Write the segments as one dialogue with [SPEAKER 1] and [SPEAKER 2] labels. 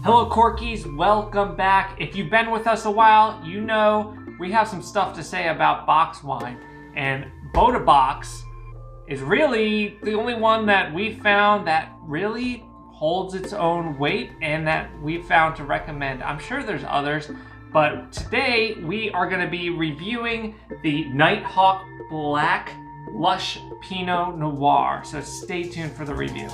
[SPEAKER 1] Hello Corkies, welcome back. If you've been with us a while, you know we have some stuff to say about box wine. And Bota box is really the only one that we found that really holds its own weight and that we found to recommend. I'm sure there's others, but today we are going to be reviewing the Nighthawk Black Lush Pinot Noir. So stay tuned for the review.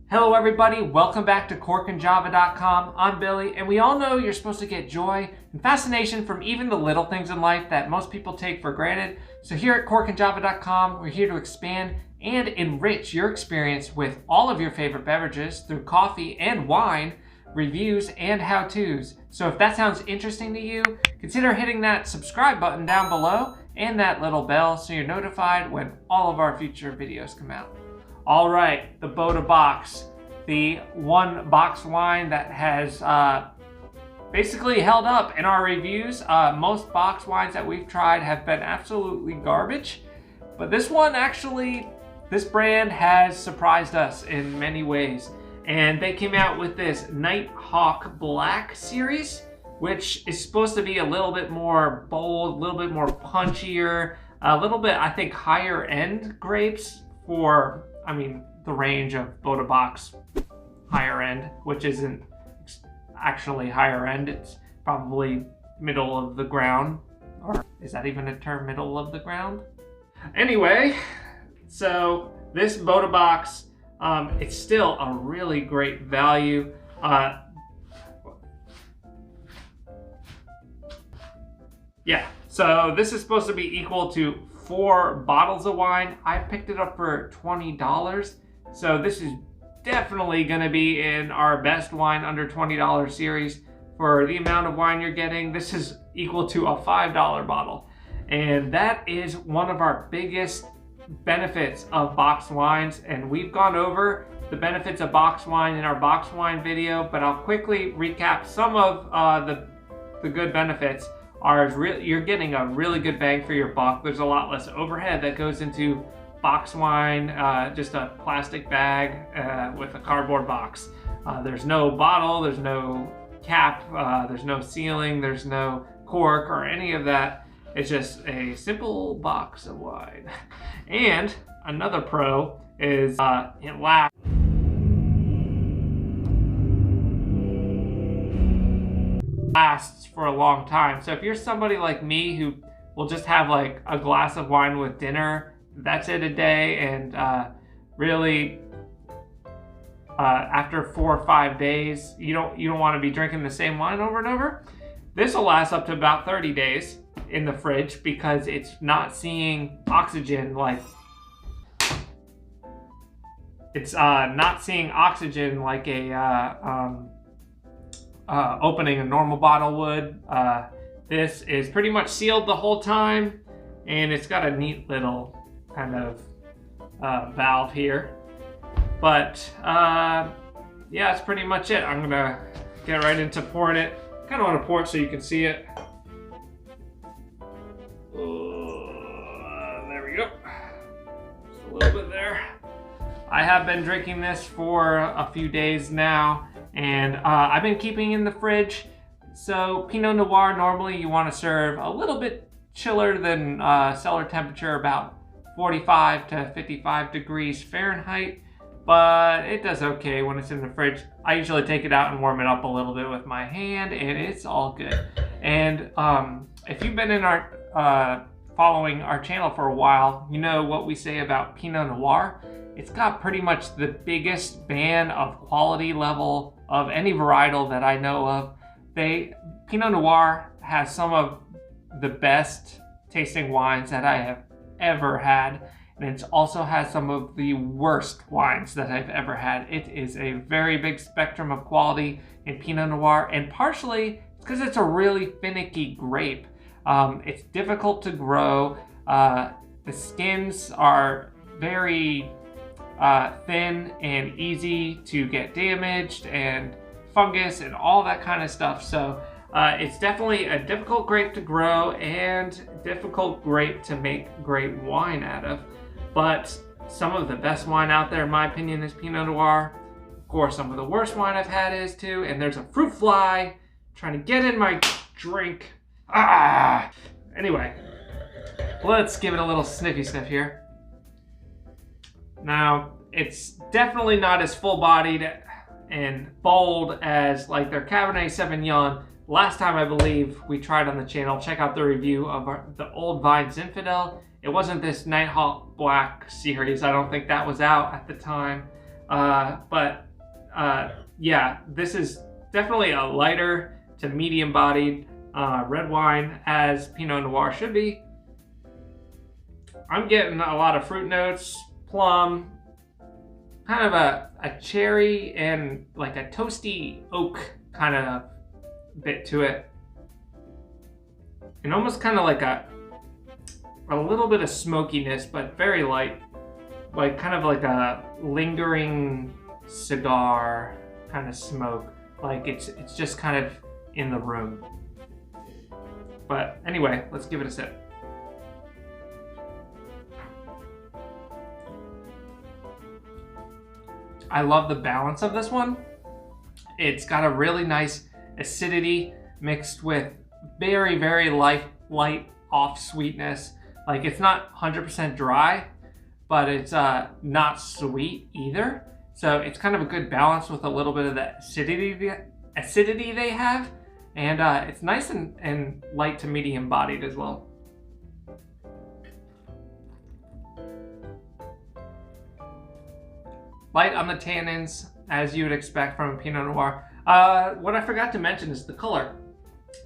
[SPEAKER 1] Hello everybody, welcome back to corkandjava.com. I'm Billy, and we all know you're supposed to get joy and fascination from even the little things in life that most people take for granted. So here at corkandjava.com, we're here to expand and enrich your experience with all of your favorite beverages through coffee and wine, reviews, and how-tos. So if that sounds interesting to you, consider hitting that subscribe button down below and that little bell so you're notified when all of our future videos come out. All right, the Bota box, the one box wine that has basically held up in our reviews. Most box wines that we've tried have been absolutely garbage, but this one actually, this brand has surprised us in many ways. And they came out with this Nighthawk Black series, which is supposed to be a little bit more bold, a little bit more punchier, a little bit, I think, higher end grapes for, I mean, the range of Bota box higher end, which isn't actually higher end. It's probably middle of the ground, or is that even a term, middle of the ground? Anyway, so this Bota box, it's still a really great value. Yeah, so this is supposed to be equal to 4 bottles of wine. I picked it up for $20. So this is definitely gonna be in our best wine under $20 series. For the amount of wine you're getting, this is equal to a $5 bottle. And that is one of our biggest benefits of boxed wines. And we've gone over the benefits of boxed wine in our boxed wine video, but I'll quickly recap some of the good benefits. You're getting a really good bang for your buck. There's a lot less overhead that goes into box wine, just a plastic bag with a cardboard box. There's no bottle, there's no cap, there's no sealing, there's no cork or any of that. It's just a simple box of wine. And another pro is it lasts for a long time. So if you're somebody like me who will just have like a glass of wine with dinner, that's it a day, and really after 4 or 5 days you don't want to be drinking the same wine over and over, this will last up to about 30 days in the fridge because it's not seeing oxygen like a opening a normal bottle would. This is pretty much sealed the whole time, and it's got a neat little kind of valve here. But yeah, that's pretty much it. I'm gonna get right into pouring it. Kind of want to pour it so you can see it. There we go. Just a little bit there. I have been drinking this for a few days now, and I've been keeping in the fridge. So Pinot Noir, normally you want to serve a little bit chiller than cellar temperature, about 45 to 55 degrees Fahrenheit, but it does okay when it's in the fridge. I usually take it out and warm it up a little bit with my hand, and it's all good. And if you've been in our following our channel for a while, you know what we say about Pinot Noir. It's got pretty much the biggest band of quality level of any varietal that I know of. Pinot Noir has some of the best tasting wines that I have ever had, and it also has some of the worst wines that I've ever had. It is a very big spectrum of quality in Pinot Noir, and partially it's because it's a really finicky grape. It's difficult to grow. The skins are very thin and easy to get damaged, and fungus and all that kind of stuff. So It's definitely a difficult grape to grow and difficult grape to make great wine out of. But some of the best wine out there, in my opinion, is Pinot Noir. Of course, some of the worst wine I've had is too. And there's a fruit fly trying to get in my drink. Ah! Anyway, let's give it a little sniffy sniff here. Now, it's definitely not as full-bodied and bold as like their Cabernet Sauvignon. Last time, I believe, we tried on the channel, check out the review of the Old Vine Zinfandel. It wasn't this Nighthawk Black series. I don't think that was out at the time. Yeah, this is definitely a lighter to medium-bodied red wine, as Pinot Noir should be. I'm getting a lot of fruit notes, plum, kind of a cherry and like a toasty oak kind of bit to it. And almost kind of like a little bit of smokiness, but very light. Like kind of like a lingering cigar kind of smoke. Like it's just kind of in the room. But anyway, let's give it a sip. I love the balance of this one. It's got a really nice acidity mixed with very, very light off sweetness. Like it's not 100% dry, but it's not sweet either. So it's kind of a good balance with a little bit of the acidity they have. And it's nice and light to medium bodied as well. Light on the tannins, as you would expect from a Pinot Noir. What I forgot to mention is the color.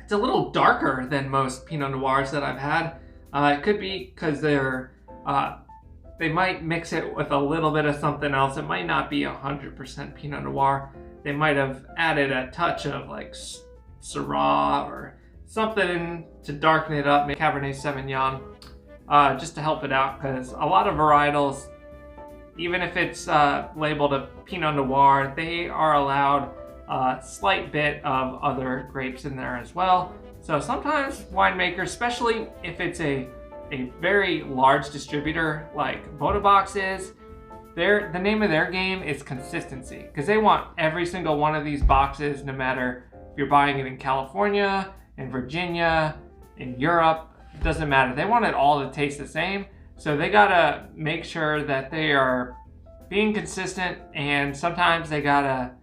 [SPEAKER 1] It's a little darker than most Pinot Noirs that I've had. It could be because they might mix it with a little bit of something else. It might not be 100% Pinot Noir. They might have added a touch of like Syrah or something to darken it up, maybe Cabernet Sauvignon, just to help it out, because a lot of varietals, even if it's labeled a Pinot Noir, they are allowed a slight bit of other grapes in there as well. So sometimes winemakers, especially if it's a very large distributor like Bota is, the name of their game is consistency, because they want every single one of these boxes, no matter if you're buying it in California, in Virginia, in Europe, it doesn't matter. They want it all to taste the same. So they gotta make sure that they are being consistent, and sometimes they gotta,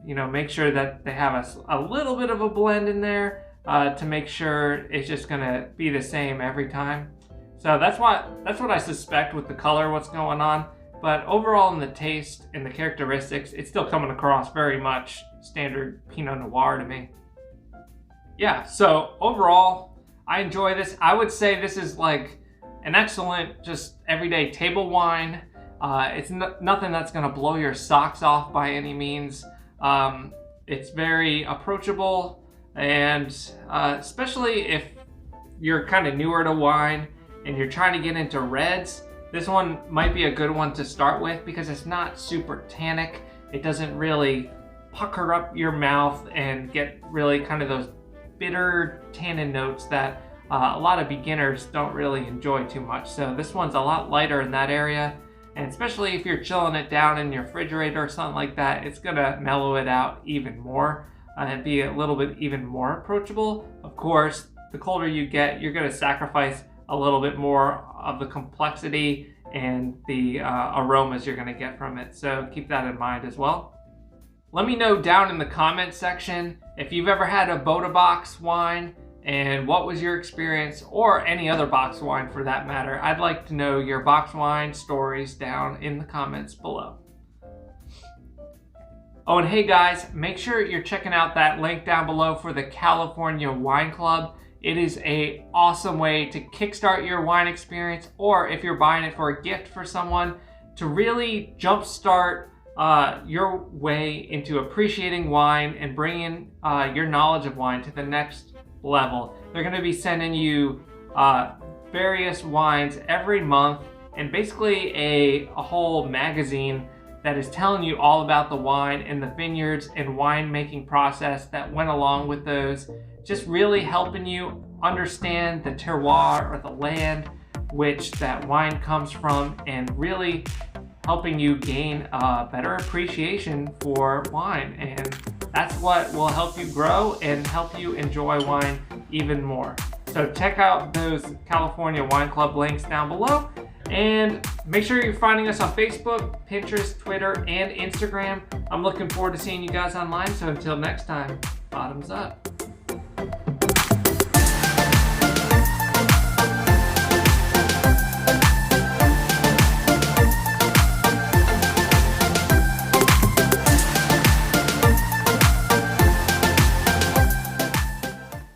[SPEAKER 1] make sure that they have a little bit of a blend in there to make sure it's just gonna be the same every time. So that's what I suspect with the color, what's going on. But overall in the taste and the characteristics, it's still coming across very much standard Pinot Noir to me. Yeah, so overall, I enjoy this. I would say this is like an excellent, just everyday table wine. It's nothing that's gonna blow your socks off by any means. It's very approachable, and especially if you're kind of newer to wine and you're trying to get into reds, this one might be a good one to start with because it's not super tannic. It doesn't really pucker up your mouth and get really kind of those bitter tannin notes that a lot of beginners don't really enjoy too much. So this one's a lot lighter in that area, and especially if you're chilling it down in your refrigerator or something like that, it's gonna mellow it out even more and be a little bit even more approachable. Of course, the colder you get, you're gonna sacrifice a little bit more of the complexity and the aromas you're gonna get from it. So keep that in mind as well. Let me know down in the comments section if you've ever had a Bota box wine and what was your experience, or any other box wine for that matter. I'd like to know your box wine stories down in the comments below. Oh, and hey guys, make sure you're checking out that link down below for the California Wine Club. It is an awesome way to kickstart your wine experience, or if you're buying it for a gift for someone, to really jumpstart your way into appreciating wine and bringing your knowledge of wine to the next level. They're going to be sending you various wines every month, and basically a whole magazine that is telling you all about the wine and the vineyards and winemaking process that went along with those, just really helping you understand the terroir, or the land which that wine comes from, and really helping you gain a better appreciation for wine. And that's what will help you grow and help you enjoy wine even more. So check out those California Wine Club links down below, and make sure you're finding us on Facebook, Pinterest, Twitter, and Instagram. I'm looking forward to seeing you guys online. So until next time, bottoms up.